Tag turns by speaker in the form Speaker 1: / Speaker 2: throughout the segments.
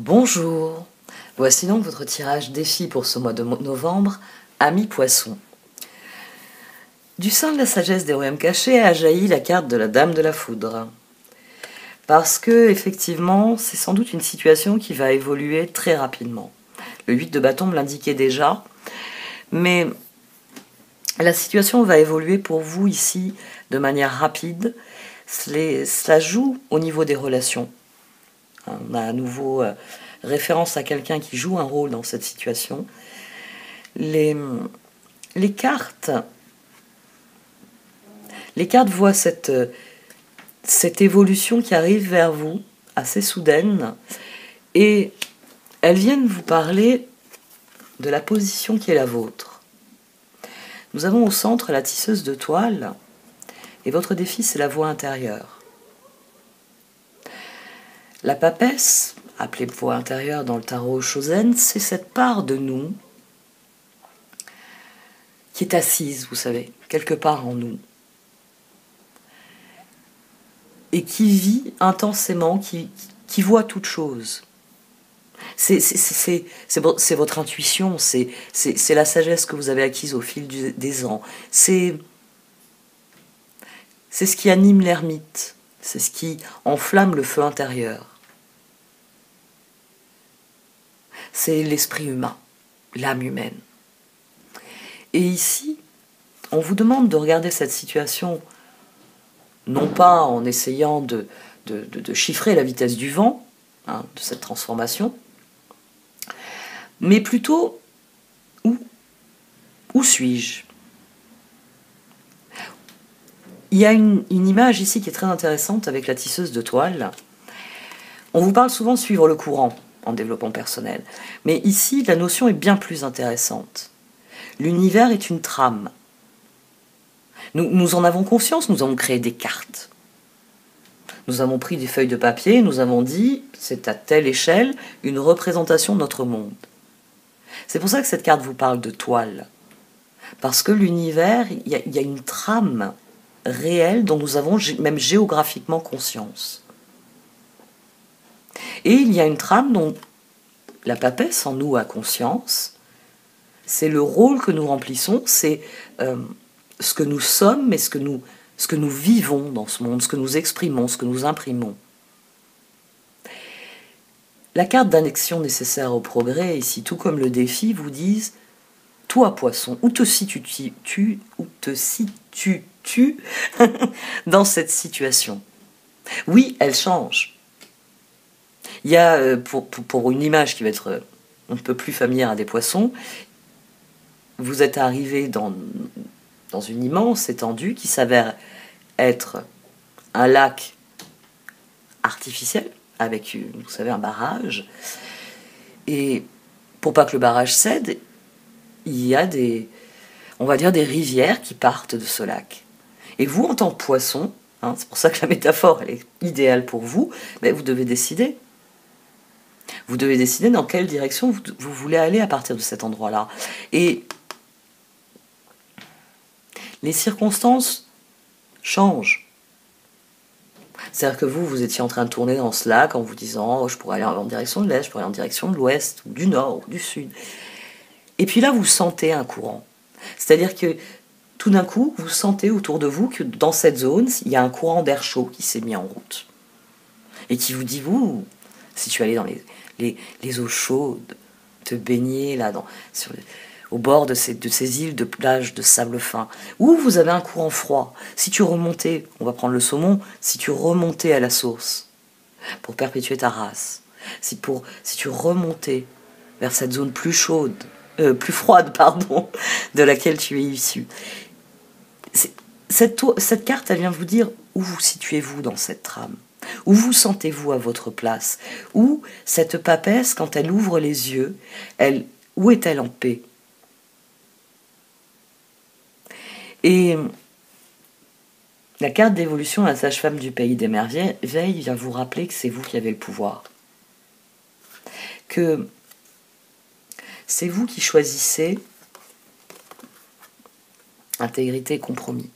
Speaker 1: Bonjour, voici donc votre tirage défi pour ce mois de novembre, Amis Poissons. Du sein de la sagesse des royaumes cachés a jailli la carte de la Dame de la Foudre. Parce que, effectivement, c'est sans doute une situation qui va évoluer très rapidement. Le 8 de bâton me l'indiquait déjà, mais la situation va évoluer pour vous ici de manière rapide. Cela joue au niveau des relations. On a à nouveau référence à quelqu'un qui joue un rôle dans cette situation. Les cartes voient cette évolution qui arrive vers vous, assez soudaine, et elles viennent vous parler de la position qui est la vôtre. Nous avons au centre la tisseuse de toile, et votre défi, c'est la voix intérieure. La papesse, appelée voix intérieure dans le tarot Chosen, c'est cette part de nous qui est assise, vous savez, quelque part en nous, et qui vit intensément, qui voit toute chose. C'est votre intuition, c'est la sagesse que vous avez acquise au fil des ans. C'est ce qui anime l'ermite, c'est ce qui enflamme le feu intérieur. C'est l'esprit humain, l'âme humaine. Et ici, on vous demande de regarder cette situation, non pas en essayant de chiffrer la vitesse du vent, de cette transformation, mais plutôt, où suis-je ? Il y a une image ici qui est très intéressante avec la tisseuse de toile. On vous parle souvent de suivre le courant en développement personnel, mais ici, la notion est bien plus intéressante. L'univers est une trame. Nous en avons conscience, nous avons créé des cartes. Nous avons pris des feuilles de papier, nous avons dit, c'est à telle échelle, une représentation de notre monde. C'est pour ça que cette carte vous parle de toile. Parce que l'univers, il y a une trame réelle dont nous avons même géographiquement conscience. Et il y a une trame dont la papesse en nous a conscience. C'est le rôle que nous remplissons, c'est ce que nous sommes et ce que nous vivons dans ce monde, ce que nous exprimons, ce que nous imprimons. La carte d'annexion nécessaire au progrès, ici, tout comme le défi, vous disent « Toi, poisson, où te situes-tu dans cette situation ?» Oui, elle change. Il y a, pour une image qui va être un peu plus familière à des poissons, vous êtes arrivé dans une immense étendue qui s'avère être un lac artificiel, avec, vous savez, un barrage. Et pour pas que le barrage cède, il y a on va dire des rivières qui partent de ce lac. Et vous, en tant que poisson, c'est pour ça que la métaphore elle est idéale pour vous, mais vous devez décider. Vous devez décider dans quelle direction vous voulez aller à partir de cet endroit-là. Et les circonstances changent. C'est-à-dire que vous étiez en train de tourner dans ce lac en vous disant je pourrais aller en direction de l'est, je pourrais aller en direction de l'ouest, ou du nord, ou du sud. Et puis là, vous sentez un courant. C'est-à-dire que tout d'un coup, vous sentez autour de vous que dans cette zone, il y a un courant d'air chaud qui s'est mis en route. Et qui vous dit, si tu allais dans les eaux chaudes, te baigner là, au bord de ces îles de plage de sable fin, ou vous avez un courant froid. Si tu remontais, on va prendre le saumon, si tu remontais à la source pour perpétuer ta race, si tu remontais vers cette zone plus froide, de laquelle tu es issu. Cette carte, elle vient vous dire où vous situez-vous dans cette trame. Où vous sentez-vous à votre place? Où cette papesse, quand elle ouvre les yeux, où est-elle en paix? Et la carte d'évolution à la sage-femme du pays des merveilles vient vous rappeler que c'est vous qui avez le pouvoir. Que c'est vous qui choisissez intégrité et compromis.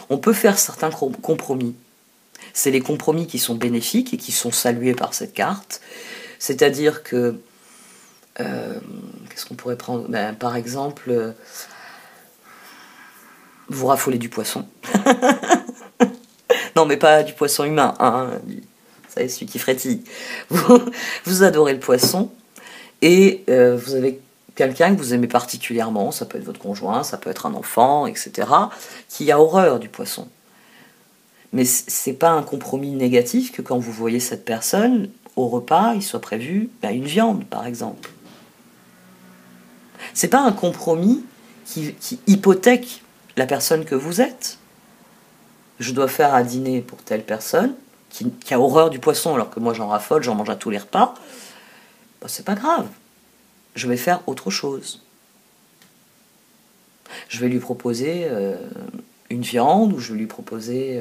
Speaker 1: On peut faire certains compromis C'est les compromis qui sont bénéfiques et qui sont salués par cette carte. C'est-à-dire que, qu'est-ce qu'on pourrait prendre? Par exemple, vous raffolez du poisson. Non, mais pas du poisson humain, hein. Vous savez, celui qui frétille. Vous adorez le poisson et vous avez quelqu'un que vous aimez particulièrement, ça peut être votre conjoint, ça peut être un enfant, etc., qui a horreur du poisson. Mais c'est pas un compromis négatif que quand vous voyez cette personne, au repas, il soit prévu une viande, par exemple. C'est pas un compromis qui hypothèque la personne que vous êtes. Je dois faire à dîner pour telle personne qui a horreur du poisson, alors que moi j'en raffole, j'en mange à tous les repas. C'est pas grave. Je vais faire autre chose. Je vais lui proposer une viande, ou je vais lui proposer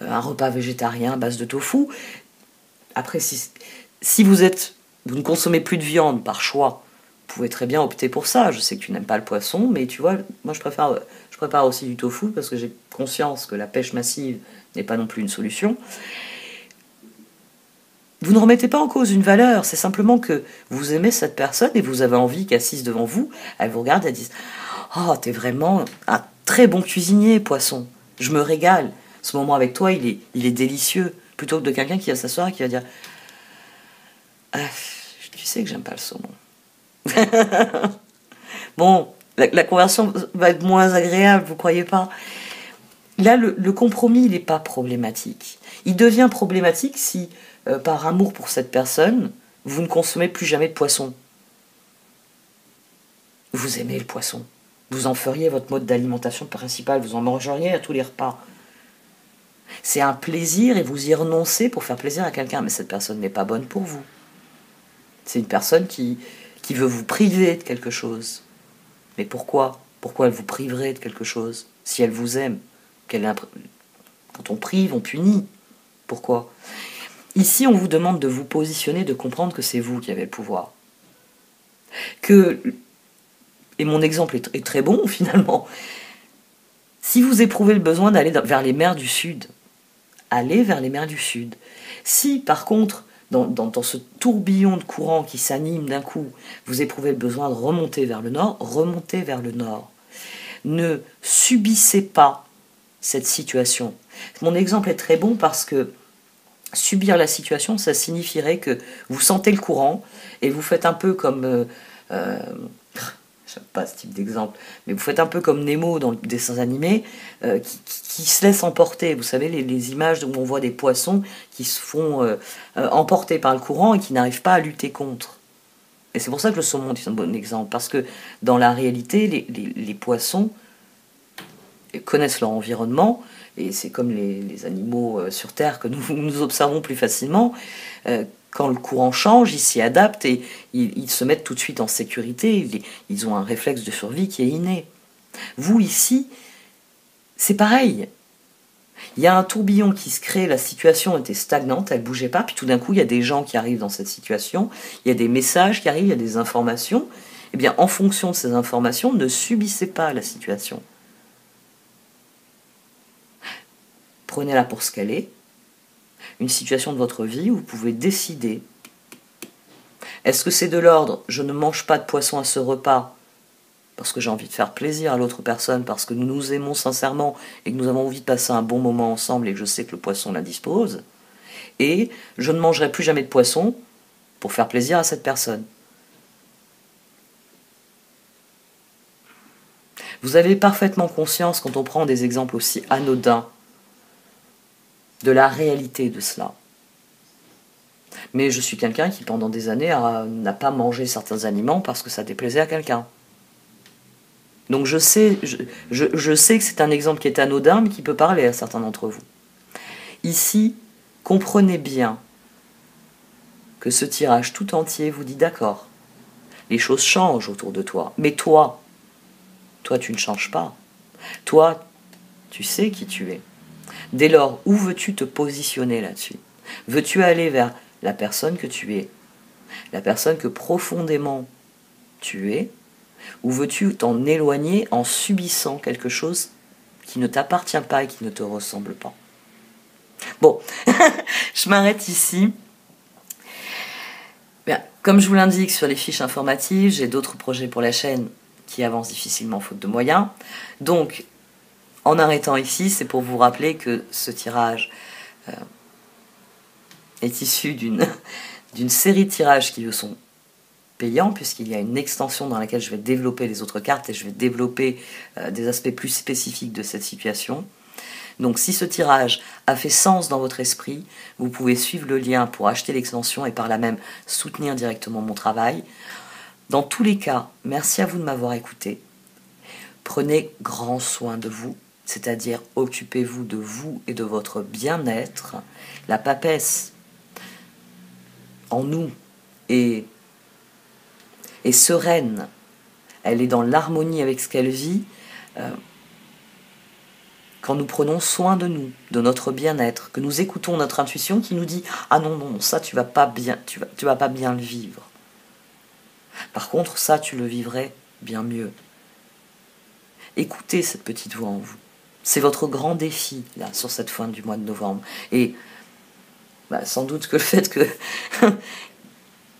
Speaker 1: un repas végétarien à base de tofu. Après, si vous ne consommez plus de viande par choix, vous pouvez très bien opter pour ça. Je sais que tu n'aimes pas le poisson, mais tu vois, moi je prépare aussi du tofu parce que j'ai conscience que la pêche massive n'est pas non plus une solution. Vous ne remettez pas en cause une valeur, c'est simplement que vous aimez cette personne et vous avez envie qu'assise devant vous, elle vous regarde et elle dise « Oh, t'es vraiment un très bon cuisinier, poisson. Je me régale. Ce moment avec toi, il est délicieux. » Plutôt que de quelqu'un qui va s'asseoir et qui va dire « Ah, tu sais que j'aime pas le saumon. » Bon, la conversion va être moins agréable, vous croyez pas? Là, le compromis, il n'est pas problématique. Il devient problématique si, par amour pour cette personne, vous ne consommez plus jamais de poisson. Vous aimez le poisson. Vous en feriez votre mode d'alimentation principal. Vous en mangeriez à tous les repas. C'est un plaisir et vous y renoncez pour faire plaisir à quelqu'un. Mais cette personne n'est pas bonne pour vous. C'est une personne qui veut vous priver de quelque chose. Mais pourquoi? Pourquoi elle vous priverait de quelque chose si elle vous aime? Quand on prive, on punit. Pourquoi? Ici, on vous demande de vous positionner, de comprendre que c'est vous qui avez le pouvoir. Et mon exemple est très bon, finalement. Si vous éprouvez le besoin d'aller vers les mers du Sud, allez vers les mers du Sud. Si, par contre, dans ce tourbillon de courant qui s'anime d'un coup, vous éprouvez le besoin de remonter vers le Nord, remontez vers le Nord. Ne subissez pas cette situation. Mon exemple est très bon parce que subir la situation, ça signifierait que vous sentez le courant et vous faites un peu comme... j'aime pas ce type d'exemple, mais vous faites un peu comme Nemo dans le dessin animé, qui se laisse emporter. Vous savez, les images où on voit des poissons qui se font emporter par le courant et qui n'arrivent pas à lutter contre. Et c'est pour ça que le saumon est un bon exemple, parce que dans la réalité, les poissons connaissent leur environnement, et c'est comme les animaux sur Terre que nous observons plus facilement. Quand le courant change, ils s'y adaptent et ils se mettent tout de suite en sécurité. Ils ont un réflexe de survie qui est inné. Vous, ici, c'est pareil. Il y a un tourbillon qui se crée, la situation était stagnante, elle ne bougeait pas, puis tout d'un coup, il y a des gens qui arrivent dans cette situation, il y a des messages qui arrivent, il y a des informations. Eh bien, en fonction de ces informations, ne subissez pas la situation. Prenez-la pour ce qu'elle est. Une situation de votre vie où vous pouvez décider. Est-ce que c'est de l'ordre « je ne mange pas de poisson à ce repas parce que j'ai envie de faire plaisir à l'autre personne, parce que nous nous aimons sincèrement et que nous avons envie de passer un bon moment ensemble et que je sais que le poisson la dispose » et « je ne mangerai plus jamais de poisson pour faire plaisir à cette personne ». Vous avez parfaitement conscience, quand on prend des exemples aussi anodins, de la réalité de cela. Mais je suis quelqu'un qui, pendant des années, n'a pas mangé certains aliments parce que ça déplaisait à quelqu'un. Donc je sais que c'est un exemple qui est anodin, mais qui peut parler à certains d'entre vous. Ici, comprenez bien que ce tirage tout entier vous dit d'accord, les choses changent autour de toi, mais toi tu ne changes pas. Toi, tu sais qui tu es. Dès lors, où veux-tu te positionner là-dessus? Veux-tu aller vers la personne que tu es, la personne que profondément tu es, ou veux-tu t'en éloigner en subissant quelque chose qui ne t'appartient pas et qui ne te ressemble pas? Bon, je m'arrête ici. Bien, comme je vous l'indique sur les fiches informatives, j'ai d'autres projets pour la chaîne qui avancent difficilement faute de moyens. Donc, en arrêtant ici, c'est pour vous rappeler que ce tirage est issu d'une série de tirages qui sont payants, puisqu'il y a une extension dans laquelle je vais développer les autres cartes et je vais développer des aspects plus spécifiques de cette situation. Donc si ce tirage a fait sens dans votre esprit, vous pouvez suivre le lien pour acheter l'extension et par là même soutenir directement mon travail. Dans tous les cas, merci à vous de m'avoir écouté. Prenez grand soin de vous, c'est-à-dire occupez-vous de vous et de votre bien-être. La papesse en nous est sereine, elle est dans l'harmonie avec ce qu'elle vit. Quand nous prenons soin de nous, de notre bien-être, que nous écoutons notre intuition qui nous dit « Ah non, non, ça tu vas pas bien, tu vas pas bien le vivre. Par contre, ça tu le vivrais bien mieux. » Écoutez cette petite voix en vous. C'est votre grand défi, là, sur cette fin du mois de novembre. Et sans doute que le fait que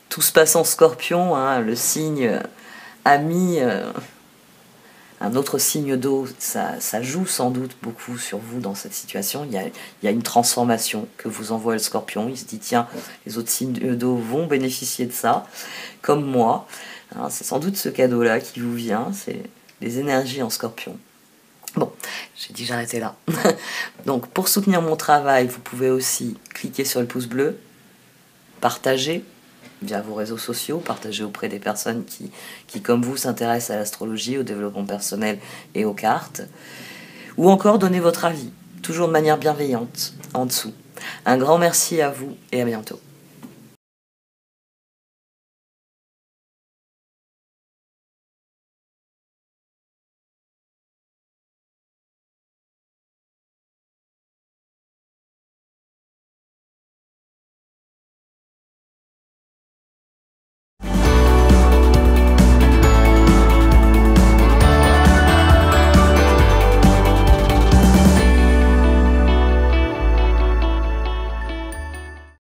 Speaker 1: tout se passe en Scorpion, hein, le signe ami... un autre signe d'eau, ça joue sans doute beaucoup sur vous dans cette situation. Il y a une transformation que vous envoie le Scorpion. Il se dit, tiens, les autres signes d'eau vont bénéficier de ça, comme moi. Hein, c'est sans doute ce cadeau-là qui vous vient, c'est les énergies en Scorpion. Bon, j'ai dit j'arrêtais là. Donc, pour soutenir mon travail, vous pouvez aussi cliquer sur le pouce bleu, partager via vos réseaux sociaux, partager auprès des personnes qui comme vous, s'intéressent à l'astrologie, au développement personnel et aux cartes. Ou encore donner votre avis, toujours de manière bienveillante, en dessous. Un grand merci à vous et à bientôt.